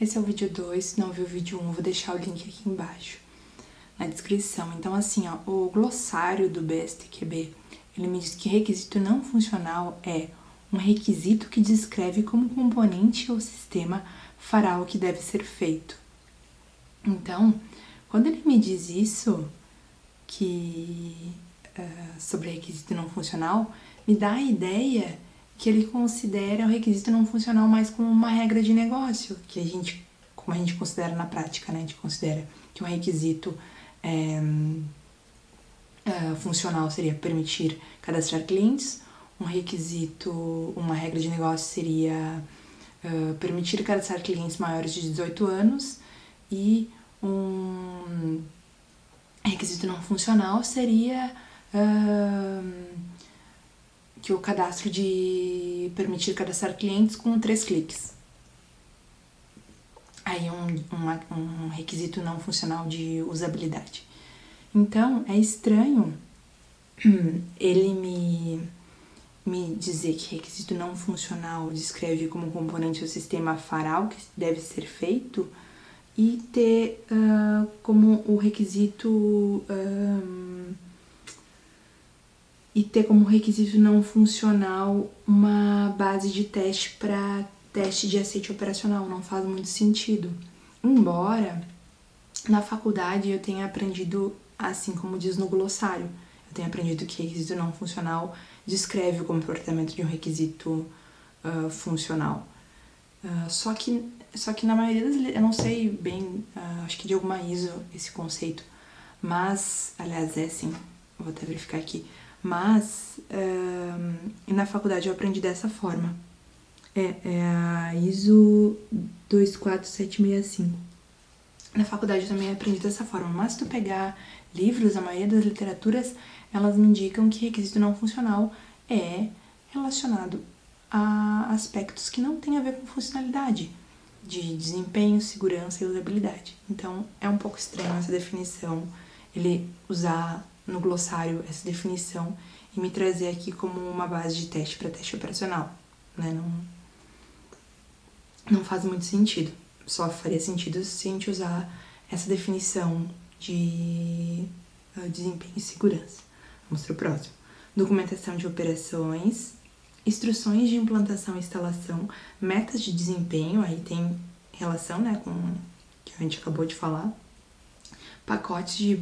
Esse é o vídeo 2, se não viu o vídeo 1, vou deixar o link aqui embaixo, na descrição. Então, assim, ó, o glossário do BSTQB, ele me diz que requisito não funcional é um requisito que descreve como componente ou sistema fará o que deve ser feito. Então, quando ele me diz isso, sobre requisito não funcional, me dá a ideia que ele considera o requisito não funcional mais como uma regra de negócio, como a gente considera na prática, né? A gente considera que um requisito funcional seria permitir cadastrar clientes, uma regra de negócio seria permitir cadastrar clientes maiores de 18 anos e um requisito não funcional seria que o cadastro de permitir cadastrar clientes com 3 cliques. Aí um requisito não funcional de usabilidade. Então, é estranho ele me dizer que requisito não funcional descreve como componente o sistema fará o que deve ser feito e ter como o requisito não funcional uma base de teste para teste de aceite operacional. Não faz muito sentido. Embora na faculdade eu tenha aprendido, assim como diz no glossário, eu tenho aprendido que requisito não funcional descreve o comportamento de um requisito funcional. Só que na maioria das... Eu não sei bem, acho que de alguma ISO esse conceito, mas, aliás, é sim, vou até verificar aqui, mas na faculdade eu aprendi dessa forma. É a ISO 24765. Na faculdade eu também aprendi dessa forma, mas se tu pegar livros, a maioria das literaturas, elas me indicam que requisito não funcional é relacionado a aspectos que não têm a ver com funcionalidade, de desempenho, segurança e usabilidade. Então, é um pouco estranho essa definição, ele usar no glossário essa definição e me trazer aqui como uma base de teste para teste operacional, né? Não faz muito sentido. Só faria sentido se a gente usar essa definição de desempenho e segurança. Vamos para o próximo. Documentação de operações, instruções de implantação e instalação, metas de desempenho, aí tem relação, né, com o que a gente acabou de falar, pacotes de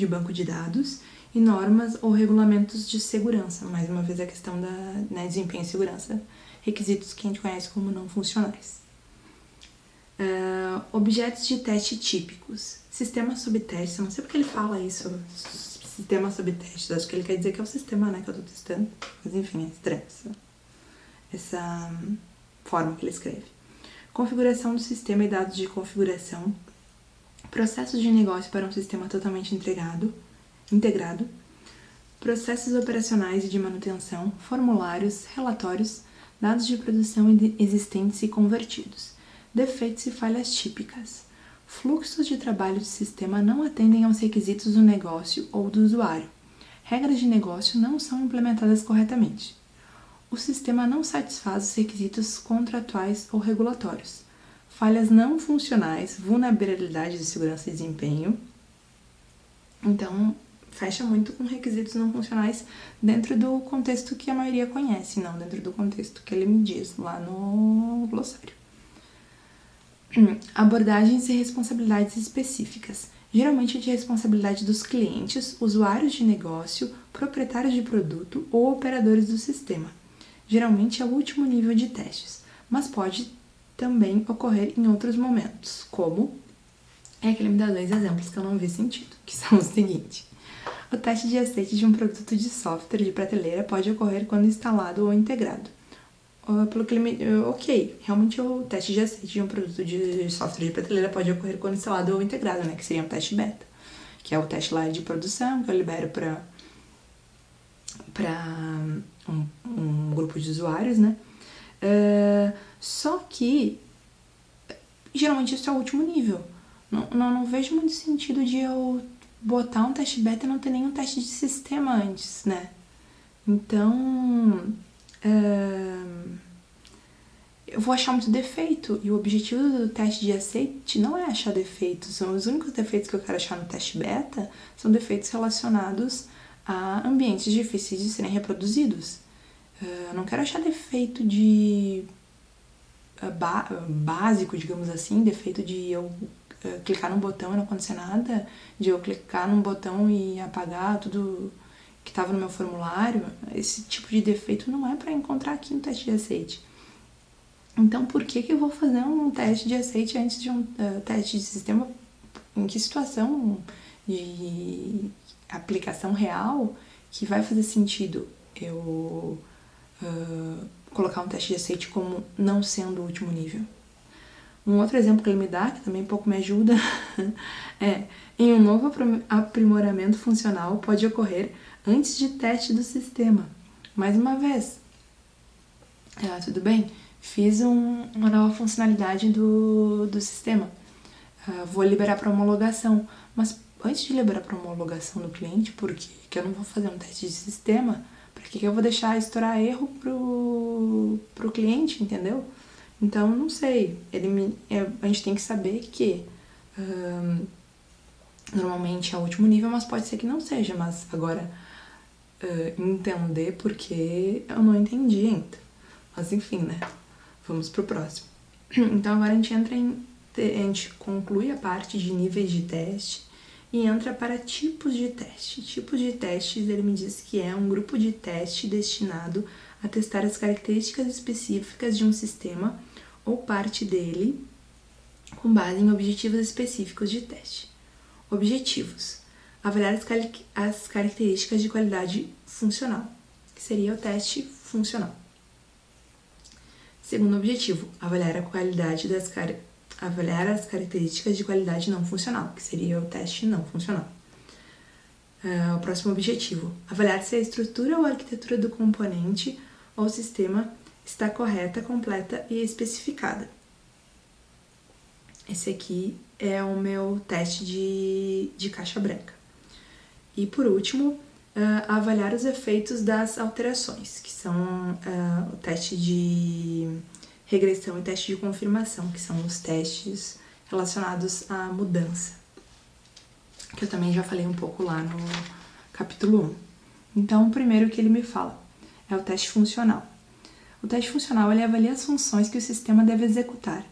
banco de dados e normas ou regulamentos de segurança. Mais uma vez a questão da desempenho e segurança, requisitos que a gente conhece como não funcionais. Objetos de teste típicos, sistemas sob teste, eu não sei porque ele fala isso, sistema sob teste, acho que ele quer dizer que é o sistema, né, que eu tô testando, mas enfim, é estranho essa forma que ele escreve. Configuração do sistema e dados de configuração, processos de negócio para um sistema totalmente integrado, processos operacionais e de manutenção, formulários, relatórios, dados de produção existentes e convertidos, defeitos e falhas típicas. Fluxos de trabalho do sistema não atendem aos requisitos do negócio ou do usuário. Regras de negócio não são implementadas corretamente. O sistema não satisfaz os requisitos contratuais ou regulatórios. Falhas não funcionais, vulnerabilidade de segurança e desempenho. Então, fecha muito com requisitos não funcionais dentro do contexto que a maioria conhece, não dentro do contexto que ele me diz lá no glossário. Abordagens e responsabilidades específicas, geralmente de responsabilidade dos clientes, usuários de negócio, proprietários de produto ou operadores do sistema. Geralmente é o último nível de testes, mas pode também ocorrer em outros momentos, como é que ele me dá 2 exemplos que eu não vi sentido, que são os seguintes. O teste de aceite de um produto de software de prateleira pode ocorrer quando instalado ou integrado. Pelo que ele me... Ok, realmente o teste de aceite de um produto de software de prateleira pode ocorrer quando instalado ou integrado, né? Que seria um teste beta, que é o teste lá de produção que eu libero para um grupo de usuários, né? Só que geralmente isso é o último nível. Não vejo muito sentido de eu botar um teste beta e não ter nenhum teste de sistema antes, né? Então, eu vou achar muito defeito. E o objetivo do teste de aceite não é achar defeitos. São os únicos defeitos que eu quero achar no teste beta, são defeitos relacionados a ambientes difíceis de serem reproduzidos. Eu não quero achar defeito de básico, digamos assim, defeito de eu clicar num botão e não acontecer nada, de eu clicar num botão e apagar tudo que estava no meu formulário. Esse tipo de defeito não é para encontrar aqui no teste de aceite. Então, por que eu vou fazer um teste de aceite antes de um teste de sistema? Em que situação de aplicação real que vai fazer sentido eu colocar um teste de aceite como não sendo o último nível? Um outro exemplo que ele me dá, que também pouco me ajuda, é: em um novo aprimoramento funcional pode ocorrer antes de teste do sistema. Mais uma vez, tudo bem, fiz uma nova funcionalidade do sistema, vou liberar para homologação, mas antes de liberar para homologação do cliente, por quê? Porque eu não vou fazer um teste de sistema, para que eu vou deixar estourar erro pro cliente, entendeu? Então, não sei, a gente tem que saber que normalmente é o último nível, mas pode ser que não seja, mas agora entender porque eu não entendi ainda. Mas enfim, né? Vamos pro próximo. Então agora a gente conclui a parte de níveis de teste e entra para tipos de teste. Tipos de testes, ele me diz que é um grupo de teste destinado a testar as características específicas de um sistema ou parte dele com base em objetivos específicos de teste. Objetivos: avaliar as características de qualidade funcional, que seria o teste funcional. Segundo objetivo: avaliar as características de qualidade não funcional, que seria o teste não funcional. O próximo objetivo: avaliar se a estrutura ou a arquitetura do componente ou sistema está correta, completa e especificada. Esse aqui é o meu teste de caixa branca. E por último, avaliar os efeitos das alterações, que são o teste de regressão e teste de confirmação, que são os testes relacionados à mudança, que eu também já falei um pouco lá no capítulo 1. Então, o primeiro que ele me fala é o teste funcional. O teste funcional ele avalia as funções que o sistema deve executar.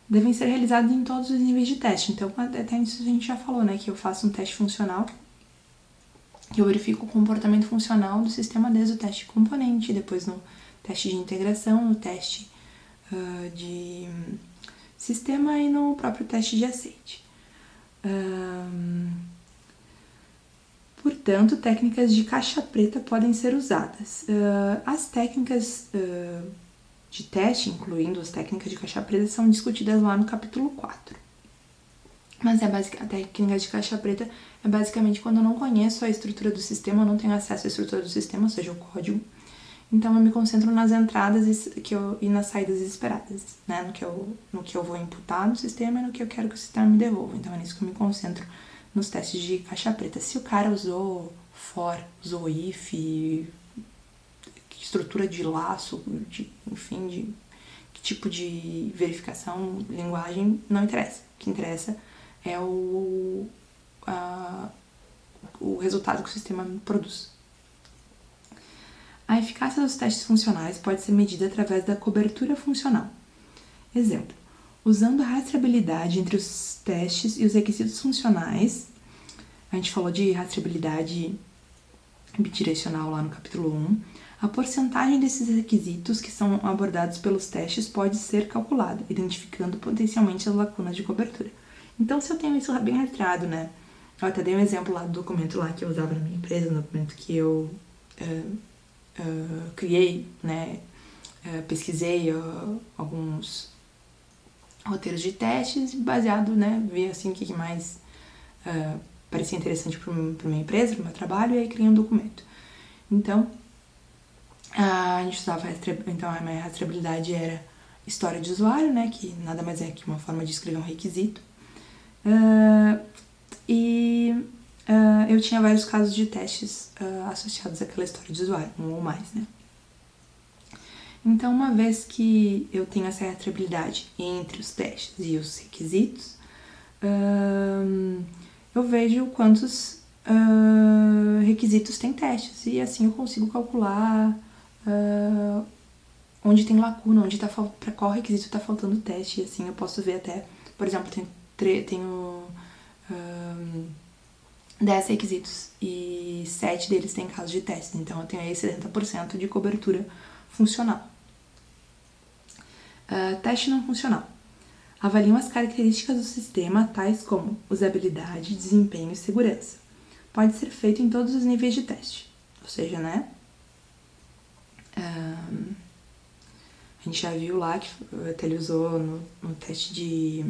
Devem ser realizados em todos os níveis de teste. Então, até isso a gente já falou, né? Que eu faço um teste funcional, que eu verifico o comportamento funcional do sistema desde o teste de componente, depois no teste de integração, no teste de sistema e no próprio teste de aceite. Portanto, técnicas de caixa preta podem ser usadas. As técnicas de teste, incluindo as técnicas de caixa preta, são discutidas lá no capítulo 4. Mas a técnica de caixa preta é basicamente quando eu não conheço a estrutura do sistema, eu não tenho acesso à estrutura do sistema, ou seja, o código. Então eu me concentro nas entradas e nas saídas esperadas, né? No que eu vou imputar no sistema e no que eu quero que o sistema me devolva. Então é nisso que eu me concentro nos testes de caixa preta. Se o cara usou for, usou if, estrutura de laço, enfim, de que tipo de verificação, linguagem, não interessa. O que interessa é o resultado que o sistema produz. A eficácia dos testes funcionais pode ser medida através da cobertura funcional. Exemplo: usando a rastreabilidade entre os testes e os requisitos funcionais. A gente falou de rastreabilidade bidirecional lá no capítulo 1. A porcentagem desses requisitos que são abordados pelos testes pode ser calculada, identificando potencialmente as lacunas de cobertura. Então, se eu tenho isso bem rastreado, né? Eu até dei um exemplo lá do documento lá que eu usava na minha empresa, no documento que eu criei, né? Pesquisei alguns roteiros de testes, baseado, né? Ver assim o que mais parecia interessante para minha empresa, para o meu trabalho, e aí criei um documento. Então, a gente usava então a minha rastreabilidade era história de usuário, né? Que nada mais é que uma forma de escrever um requisito. Eu tinha vários casos de testes associados àquela história de usuário, um ou mais, né? Então, uma vez que eu tenho essa rastreabilidade entre os testes e os requisitos, eu vejo quantos requisitos tem testes e assim eu consigo calcular onde tem lacuna, para qual requisito está faltando teste, e assim eu posso ver até, por exemplo, tenho 10 requisitos e 7 deles têm casos de teste, então eu tenho aí 70% de cobertura funcional. Teste não funcional. Avaliam as características do sistema, tais como usabilidade, desempenho e segurança. Pode ser feito em todos os níveis de teste, ou seja, né? A gente já viu lá que até ele usou no teste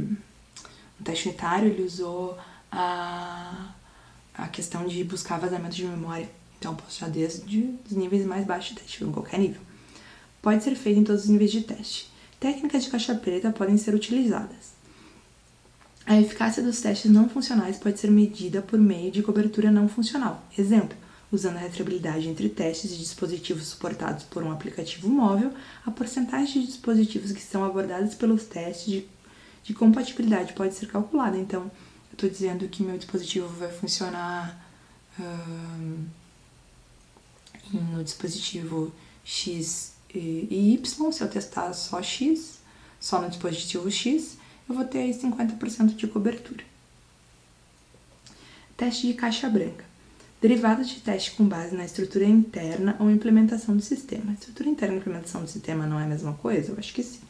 no teste unitário, ele usou a questão de buscar vazamento de memória. Então, posso já desde os níveis mais baixos de teste, em qualquer nível. Pode ser feito em todos os níveis de teste. Técnicas de caixa preta podem ser utilizadas. A eficácia dos testes não funcionais pode ser medida por meio de cobertura não funcional. Exemplo, usando a rastreabilidade entre testes de dispositivos suportados por um aplicativo móvel, a porcentagem de dispositivos que são abordados pelos testes de compatibilidade pode ser calculada. Então, eu estou dizendo que meu dispositivo vai funcionar no dispositivo X e Y, se eu testar só X, só no dispositivo X, eu vou ter aí 50% de cobertura. Teste de caixa branca. Derivados de teste com base na estrutura interna ou implementação do sistema. Estrutura interna e implementação do sistema não é a mesma coisa? Eu acho que sim.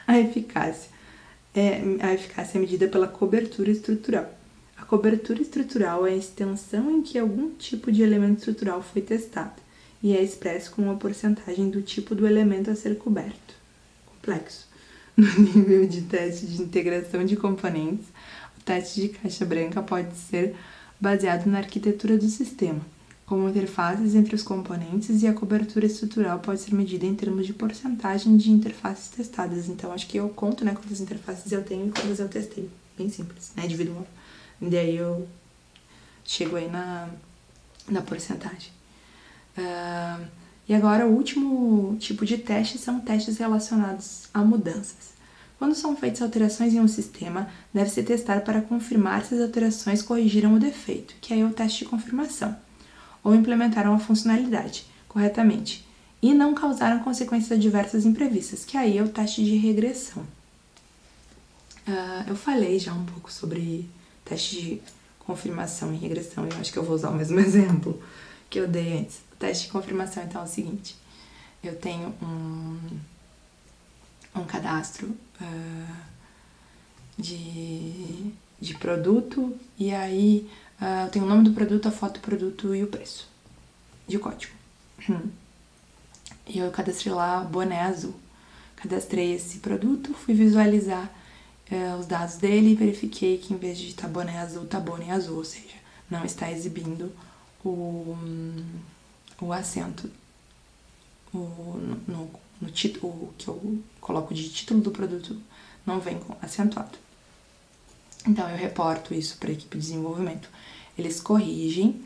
A eficácia é medida pela cobertura estrutural. A cobertura estrutural é a extensão em que algum tipo de elemento estrutural foi testado e é expresso com uma porcentagem do tipo do elemento a ser coberto. Complexo. No nível de teste de integração de componentes, o teste de caixa branca pode ser baseado na arquitetura do sistema, como interfaces entre os componentes, e a cobertura estrutural pode ser medida em termos de porcentagem de interfaces testadas. Então, acho que eu conto, né, quantas interfaces eu tenho e quantas eu testei. Bem simples, né, divido uma. E daí eu chego aí na porcentagem. E agora, o último tipo de teste são testes relacionados a mudanças. Quando são feitas alterações em um sistema, deve-se testar para confirmar se as alterações corrigiram o defeito, que aí é o teste de confirmação, ou implementaram a funcionalidade corretamente, e não causaram consequências adversas imprevistas, que aí é o teste de regressão. Eu falei já um pouco sobre teste de confirmação e regressão, e eu acho que eu vou usar o mesmo exemplo que eu dei antes. O teste de confirmação, então, é o seguinte: eu tenho um cadastro de produto, e aí eu tenho o nome do produto, a foto do produto e o preço de código. E eu cadastrei lá boné azul. Cadastrei esse produto, fui visualizar os dados dele e verifiquei que em vez de estar boné azul, tá boné azul, ou seja, não está exibindo o acento no título que eu coloco de título do produto, não vem acentuado. Então eu reporto isso para a equipe de desenvolvimento. Eles corrigem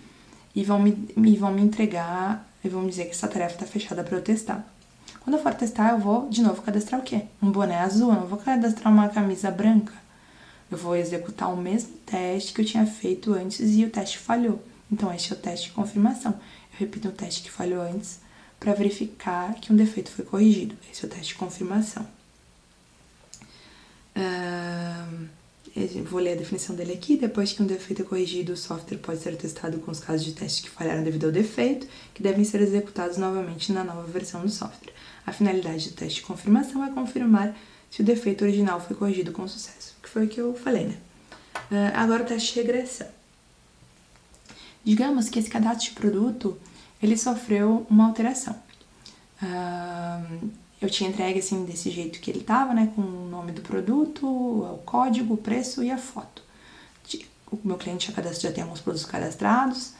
e vão me entregar e vão dizer que essa tarefa está fechada para eu testar. Quando eu for testar, eu vou de novo cadastrar o quê? Um boné azul, eu não vou cadastrar uma camisa branca. Eu vou executar o mesmo teste que eu tinha feito antes e o teste falhou. Então este é o teste de confirmação. Eu repito o teste que falhou antes para verificar que um defeito foi corrigido. Esse é o teste de confirmação. Eu vou ler a definição dele aqui. Depois que um defeito é corrigido, o software pode ser testado com os casos de teste que falharam devido ao defeito, que devem ser executados novamente na nova versão do software. A finalidade do teste de confirmação é confirmar se o defeito original foi corrigido com sucesso, que foi o que eu falei, né? Agora o teste de regressão. Digamos que esse cadastro de produto, ele sofreu uma alteração. Eu tinha entregue assim desse jeito que ele estava, né, com o nome do produto, o código, o preço e a foto. O meu cliente já tem alguns produtos cadastrados,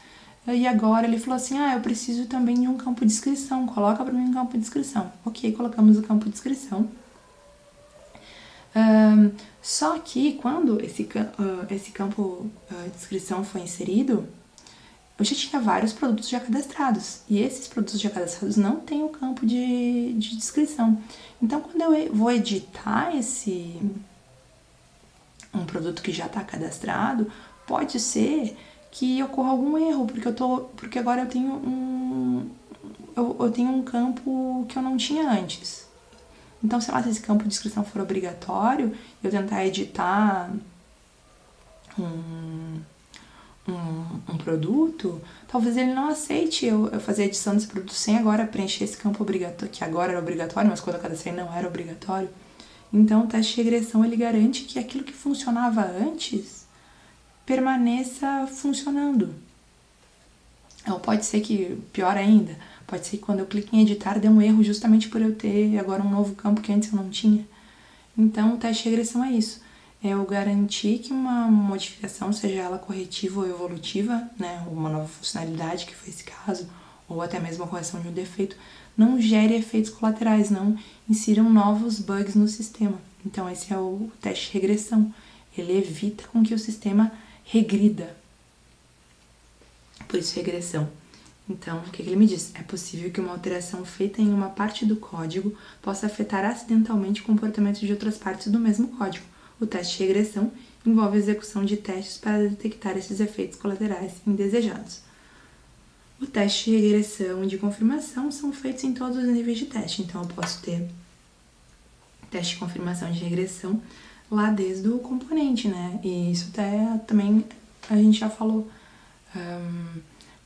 e agora ele falou assim: eu preciso também de um campo de inscrição, coloca para mim um campo de inscrição. Ok, colocamos o campo de inscrição. Só que quando esse campo de inscrição foi inserido, eu já tinha vários produtos já cadastrados. E esses produtos já cadastrados não têm o campo de descrição. Então, quando eu vou editar um produto que já está cadastrado, pode ser que ocorra algum erro, porque agora eu tenho um campo que eu não tinha antes. Então, sei lá, se esse campo de descrição for obrigatório, eu tentar editar um produto, talvez ele não aceite eu fazer a edição desse produto sem agora preencher esse campo obrigatório, que agora era obrigatório, mas quando eu cadastrei não era obrigatório. Então, o teste de regressão, ele garante que aquilo que funcionava antes permaneça funcionando. Ou pode ser que, pior ainda, pode ser que quando eu clique em editar dê um erro justamente por eu ter agora um novo campo que antes eu não tinha. Então, o teste de regressão é isso. É eu garantir que uma modificação, seja ela corretiva ou evolutiva, né, uma nova funcionalidade, que foi esse caso, ou até mesmo a correção de um defeito, não gere efeitos colaterais, não insiram novos bugs no sistema. Então, esse é o teste de regressão. Ele evita com que o sistema regrida. Por isso, regressão. Então, o que ele me diz? É possível que uma alteração feita em uma parte do código possa afetar acidentalmente o comportamento de outras partes do mesmo código. O teste de regressão envolve a execução de testes para detectar esses efeitos colaterais indesejados. O teste de regressão e de confirmação são feitos em todos os níveis de teste. Então, eu posso ter teste de confirmação de regressão lá desde o componente, né? E isso até também a gente já falou.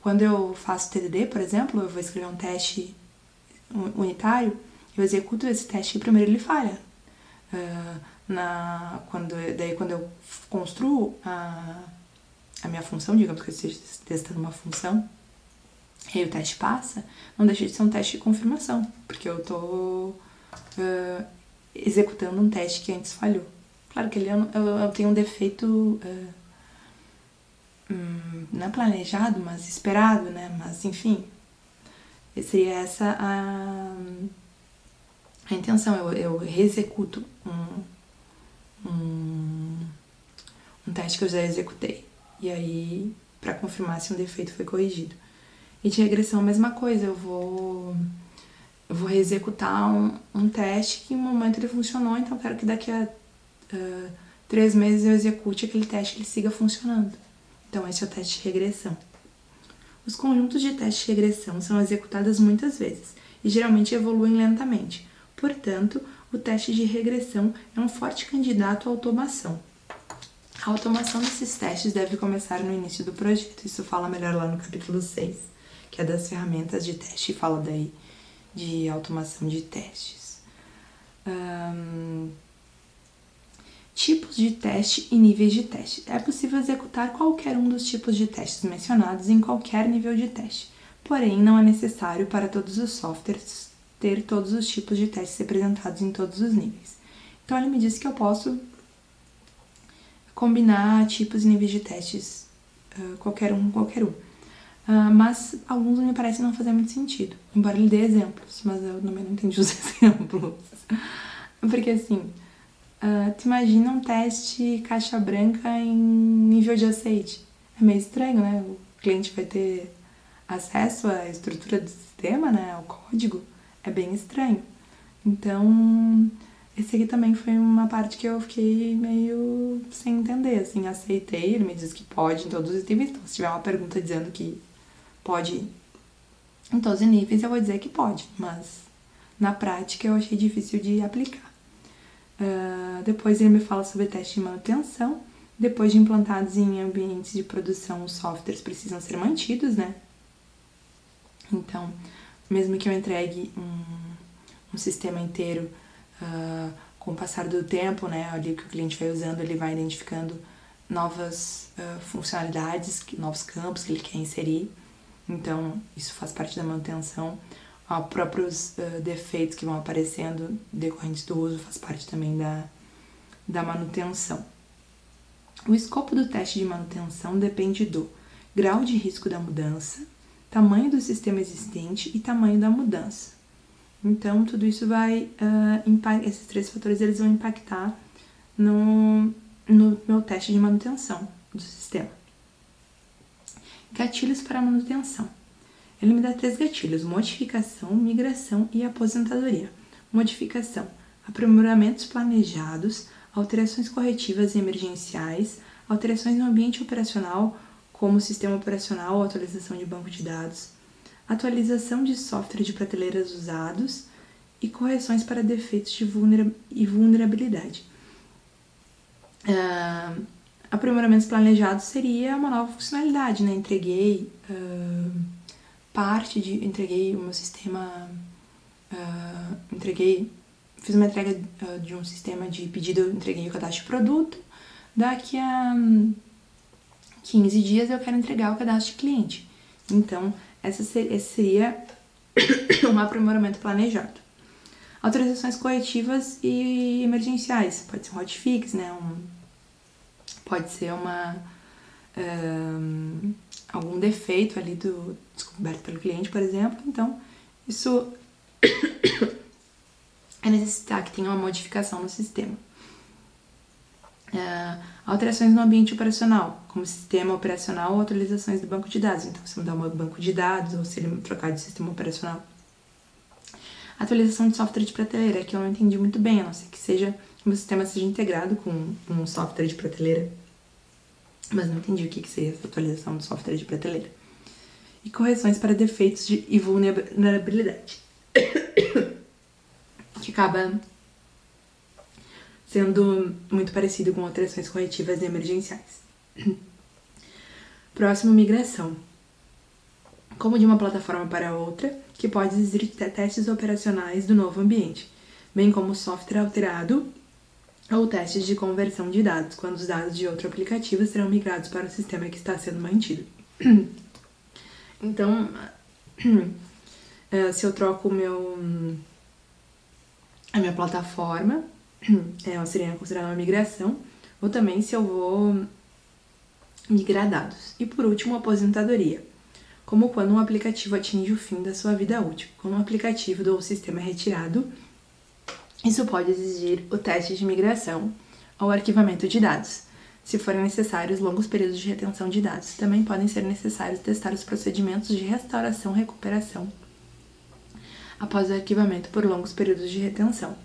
Quando eu faço TDD, por exemplo, eu vou escrever um teste unitário, eu executo esse teste e primeiro ele falha. Quando eu construo a minha função, digamos que eu esteja testando uma função, e aí o teste passa, não deixa de ser um teste de confirmação, porque eu estou executando um teste que antes falhou. Claro que eu tenho um defeito não é planejado, mas esperado, né? Mas, enfim, seria essa a intenção. Eu reexecuto um teste que eu já executei. E aí, para confirmar se um defeito foi corrigido. E de regressão, a mesma coisa. Eu vou reexecutar um teste que em um momento ele funcionou, então eu quero que daqui a 3 meses eu execute aquele teste e ele siga funcionando. Então, esse é o teste de regressão. Os conjuntos de teste de regressão são executados muitas vezes e geralmente evoluem lentamente. Portanto, o teste de regressão é um forte candidato à automação. A automação desses testes deve começar no início do projeto. Isso fala melhor lá no capítulo 6, que é das ferramentas de teste, e fala daí de automação de testes. Tipos de teste e níveis de teste. É possível executar qualquer um dos tipos de testes mencionados em qualquer nível de teste. Porém, não é necessário para todos os softwares ter todos os tipos de testes representados em todos os níveis. Então, ele me disse que eu posso combinar tipos e níveis de testes, qualquer um. Mas alguns me parecem não fazer muito sentido, embora ele dê exemplos, mas eu também não entendi os exemplos. Porque assim, tu imagina um teste caixa branca em nível de aceite. É meio estranho, né? O cliente vai ter acesso à estrutura do sistema, né? Ao código. É bem estranho. Então, esse aqui também foi uma parte que eu fiquei meio sem entender, assim, aceitei, ele me diz que pode em todos os níveis, então se tiver uma pergunta dizendo que pode em todos os níveis, eu vou dizer que pode, mas na prática eu achei difícil de aplicar. Depois ele me fala sobre teste de manutenção. Depois de implantados em ambientes de produção, os softwares precisam ser mantidos, né? Então, mesmo que eu entregue um sistema inteiro, com o passar do tempo, né, ali que o cliente vai usando, ele vai identificando novas funcionalidades, novos campos que ele quer inserir. Então, isso faz parte da manutenção. Próprios defeitos que vão aparecendo decorrentes do uso faz parte também da manutenção. O escopo do teste de manutenção depende do grau de risco da mudança, tamanho do sistema existente e tamanho da mudança. Então, tudo isso vai esses 3 fatores eles vão impactar no meu teste de manutenção do sistema. Gatilhos para manutenção. Ele me dá 3 gatilhos: modificação, migração e aposentadoria. Modificação: aprimoramentos planejados, alterações corretivas e emergenciais, alterações no ambiente operacional, como sistema operacional ou atualização de banco de dados, atualização de software de prateleiras usados e correções para defeitos de vulnerabilidade. Aprimoramentos planejados seria uma nova funcionalidade, né? Entreguei o meu sistema, fiz uma entrega de um sistema de pedido, entreguei o cadastro de produto, daqui a 15 dias eu quero entregar o cadastro de cliente. Então, esse seria um aprimoramento planejado. Autorizações corretivas e emergenciais, pode ser um hotfix, né? Pode ser algum defeito ali descoberto pelo cliente, por exemplo. Então, isso é necessário que tenha uma modificação no sistema. Alterações no ambiente operacional, como sistema operacional ou atualizações do banco de dados. Então, se mudar um banco de dados ou se ele trocar de sistema operacional. Atualização de software de prateleira, que eu não entendi muito bem, a não ser que o meu sistema seja integrado com um software de prateleira. Mas não entendi o que seria essa atualização do software de prateleira. E correções para defeitos e vulnerabilidade. Que acaba sendo muito parecido com alterações corretivas e emergenciais. Próximo, migração. Como de uma plataforma para outra, que pode exigir testes operacionais do novo ambiente, bem como software alterado ou testes de conversão de dados, quando os dados de outro aplicativo serão migrados para o sistema que está sendo mantido. Então, se eu troco a minha plataforma, seria considerada uma migração, ou também se eu vou migrar dados. E por último, aposentadoria, como quando um aplicativo atinge o fim da sua vida útil. Quando um aplicativo ou sistema é retirado, isso pode exigir o teste de migração ou arquivamento de dados. Se forem necessários longos períodos de retenção de dados, também podem ser necessários testar os procedimentos de restauração e recuperação após o arquivamento por longos períodos de retenção.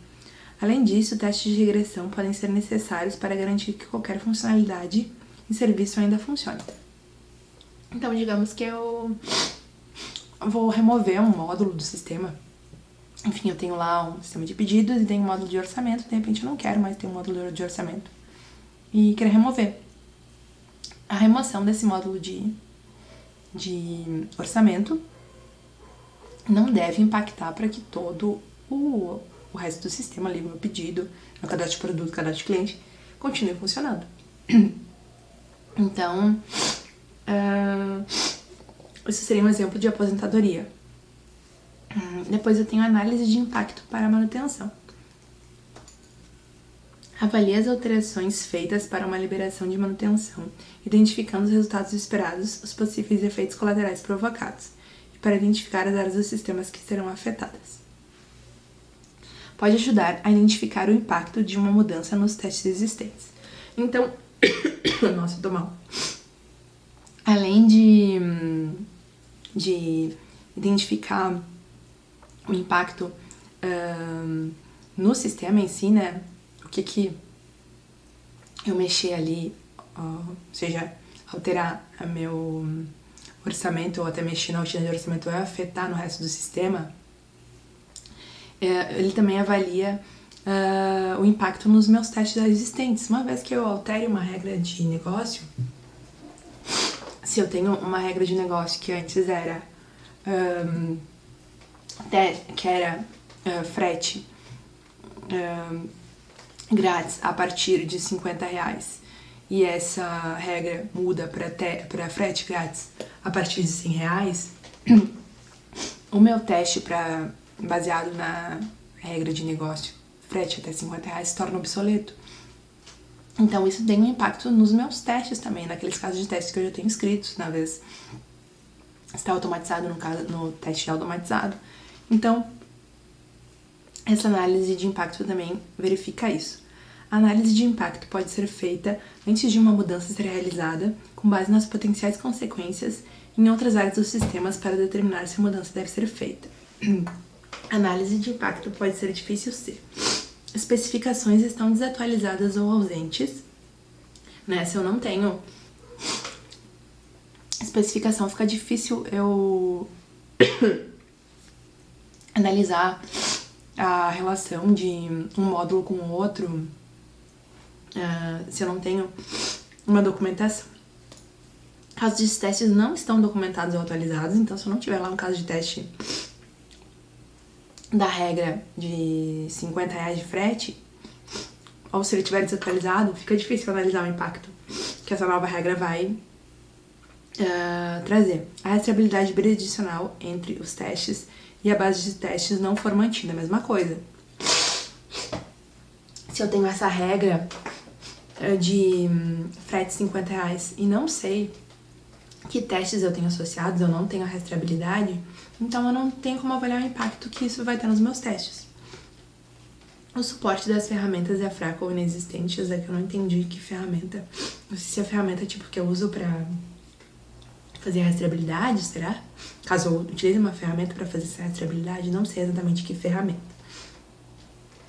Além disso, testes de regressão podem ser necessários para garantir que qualquer funcionalidade e serviço ainda funcione. Então, digamos que eu vou remover um módulo do sistema. Enfim, eu tenho lá um sistema de pedidos e tenho um módulo de orçamento. De repente, eu não quero mais ter um módulo de orçamento e quero remover. A remoção desse módulo de orçamento não deve impactar para que todo o resto do sistema ali, meu pedido, meu cadastro de produto, cadastro de cliente, continue funcionando. Então, isso seria um exemplo de aposentadoria. Depois eu tenho análise de impacto para a manutenção. Avalie as alterações feitas para uma liberação de manutenção, identificando os resultados esperados, os possíveis efeitos colaterais provocados, e para identificar as áreas dos sistemas que serão afetadas. Pode ajudar a identificar o impacto de uma mudança nos testes existentes. Então, nossa, eu tô mal. Além de identificar o impacto no sistema em si, né? O que eu mexer ali, seja alterar meu orçamento ou até mexer na rotina de orçamento vai afetar no resto do sistema, ele também avalia o impacto nos meus testes existentes. Uma vez que eu altere uma regra de negócio, se eu tenho uma regra de negócio que antes era frete grátis a partir de R$50 e essa regra muda para frete grátis a partir de R$100, o meu teste baseado na regra de negócio frete até R$50 se torna obsoleto. Então isso tem um impacto nos meus testes também, naqueles casos de testes que eu já tenho escritos, na vez está automatizado, no teste automatizado. Então, essa análise de impacto também verifica isso. A análise de impacto pode ser feita antes de uma mudança ser realizada, com base nas potenciais consequências em outras áreas dos sistemas para determinar se a mudança deve ser feita. Análise de impacto pode ser difícil se especificações estão desatualizadas ou ausentes, né? Se eu não tenho especificação, fica difícil eu analisar a relação de um módulo com o outro, se eu não tenho uma documentação. Casos de testes não estão documentados ou atualizados, então se eu não tiver lá um caso de teste da regra de R$50 de frete, ou se ele estiver desatualizado, fica difícil analisar o impacto que essa nova regra vai trazer. A rastreabilidade bidimensional entre os testes e a base de testes não for mantida, a mesma coisa. Se eu tenho essa regra de frete R$50 e não sei que testes eu tenho associados, eu não tenho a rastreabilidade, então eu não tenho como avaliar o impacto que isso vai ter nos meus testes. O suporte das ferramentas é fraco ou inexistente, é que eu não entendi que ferramenta. Não sei se a ferramenta tipo que eu uso pra fazer a rastreabilidade, será? Caso eu utilize uma ferramenta para fazer essa rastreabilidade, não sei exatamente que ferramenta.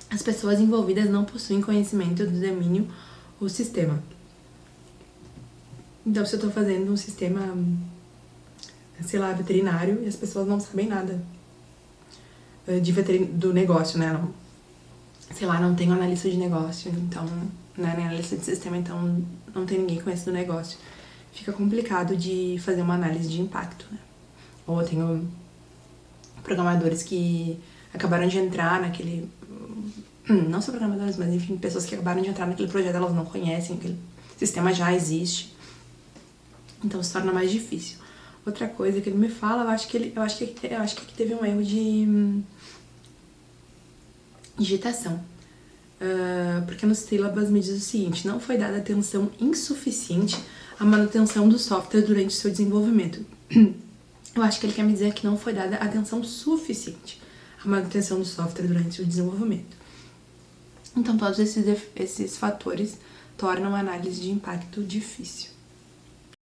As pessoas envolvidas não possuem conhecimento do domínio ou sistema. Então, se eu tô fazendo um sistema, sei lá, veterinário, e as pessoas não sabem nada do negócio, né? Não, sei lá, não tenho analista de negócio, então, né, nem analista de sistema, então não tem ninguém que conhece do negócio. Fica complicado de fazer uma análise de impacto, né? Ou eu tenho programadores que acabaram de entrar naquele... Não só programadores, mas enfim, pessoas que acabaram de entrar naquele projeto, elas não conhecem, aquele sistema já existe. Então se torna mais difícil. Outra coisa que ele me fala, eu acho que aqui teve um erro de digitação. Porque nos sílabas me diz o seguinte: não foi dada atenção insuficiente à manutenção do software durante o seu desenvolvimento. Eu acho que ele quer me dizer que não foi dada atenção suficiente à manutenção do software durante o desenvolvimento. Então todos esses fatores tornam a análise de impacto difícil.